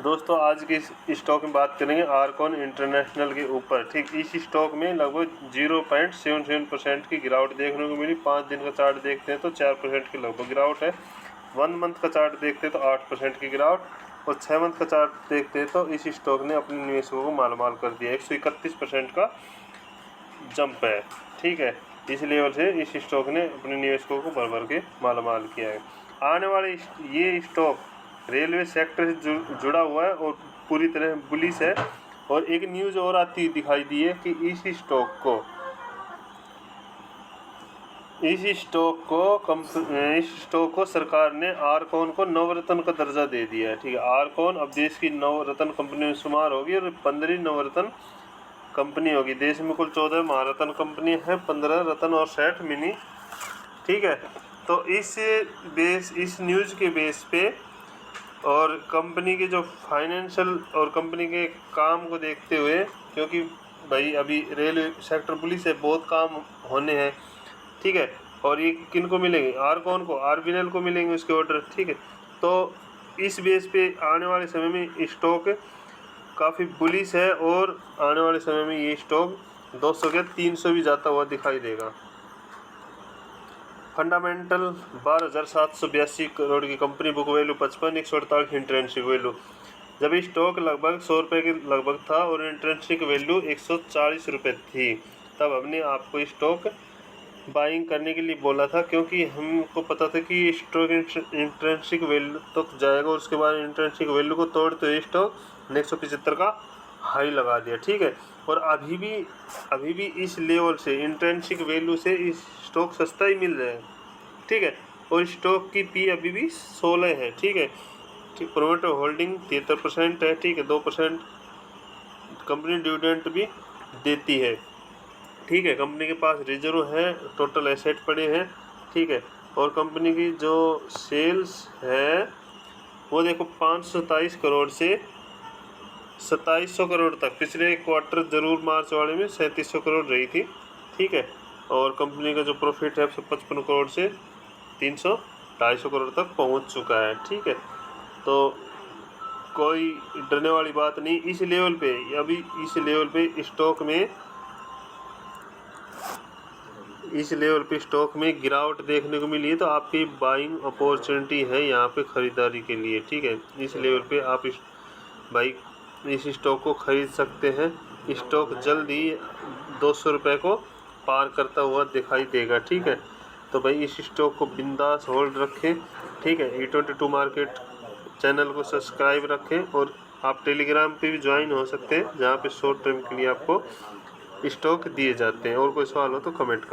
दोस्तों आज की इस स्टॉक में बात करेंगे आरकॉन इंटरनेशनल के ऊपर। ठीक, इस स्टॉक में लगभग 0.77% की गिरावट देखने को मिली। 5 दिन का चार्ट देखते हैं तो 4% की लगभग गिरावट है। 1 मंथ का चार्ट देखते हैं तो 8% की गिरावट, और 6 मंथ का चार्ट देखते हैं तो इस स्टॉक ने अपने निवेशकों को मालामाल कर दिया। 131% का जंप है। ठीक है, इस लेवल से इस स्टॉक ने अपने निवेशकों को भर भर के मालामाल किया है। आने वाले ये स्टॉक रेलवे सेक्टर से जुड़ा हुआ है और पूरी तरह बुलिश है। और एक न्यूज़ और आती दिखाई दी है कि इस स्टॉक को सरकार ने आरकॉन को नवरत्न का दर्जा दे दिया है। ठीक है, आरकॉन अब देश की नवरत्न कंपनी में शुमार होगी और 15वीं नवरत्न कंपनी होगी। देश में कुल 14 महारत्न कंपनी है, 15 रत्न और 60 मिनी। ठीक है, तो इस न्यूज़ के बेस पे और कंपनी के जो फाइनेंशियल और कंपनी के काम को देखते हुए, क्योंकि भाई अभी रेलवे सेक्टर पुलिस से बहुत काम होने हैं। ठीक है, और ये किन को मिलेंगे? आरकॉन को, आरबीएनएल को मिलेंगे उसके ऑर्डर। ठीक है, तो इस बेस पे आने वाले समय में स्टॉक काफ़ी बुलिश है और आने वाले समय में ये स्टॉक 200 के 300 भी जाता हुआ दिखाई देगा। फंडामेंटल 12,782 करोड़ की company, book value 55, 148 intrinsic value. जब ये स्टॉक लगभग 100 रुपये के लगभग था और इंट्रेंसिक वैल्यू 140 रुपये थी, तब हमने आपको स्टॉक बाइंग करने के लिए बोला था, क्योंकि हमको पता था कि स्टॉक इंट्रेंसिक वैल्यू तक जाएगा और उसके बाद इंट्रेंसिक वैल्यू को तोड़ते हुए स्टॉक 175 का हाई लगा दिया। ठीक है, और अभी भी इस लेवल से इंट्रेंसिक वैल्यू से इस स्टॉक सस्ता ही मिल रहा है। ठीक है, और स्टॉक की पी अभी भी 16 है। ठीक है, ठीक, प्रोमोटर होल्डिंग 73% है। ठीक है, 2% कंपनी डिविडेंड भी देती है। ठीक है, कंपनी के पास रिजर्व है, टोटल एसेट पड़े हैं। ठीक है, और कंपनी की जो सेल्स है वो देखो 527 करोड़ से 2700 करोड़ तक, पिछले क्वार्टर जरूर मार्च वाले में 3700 करोड़ रही थी। ठीक है, और कंपनी का जो प्रॉफिट है 155 करोड़ से 250 करोड़ तक पहुंच चुका है। ठीक है, तो कोई डरने वाली बात नहीं। इस लेवल पे स्टॉक में गिरावट देखने को मिली है, तो आपकी बाइंग अपॉर्चुनिटी है यहाँ पे खरीदारी के लिए। ठीक है, इस लेवल पे आप इस स्टॉक को खरीद सकते हैं। स्टॉक जल्द ही 200 रुपये को पार करता हुआ दिखाई देगा। ठीक है, तो भाई इस स्टॉक को बिंदास होल्ड रखें। ठीक है, E22 मार्केट चैनल को सब्सक्राइब रखें और आप टेलीग्राम पे भी ज्वाइन हो सकते हैं, जहाँ पे शॉर्ट टर्म के लिए आपको स्टॉक दिए जाते हैं। और कोई सवाल हो तो कमेंट करें।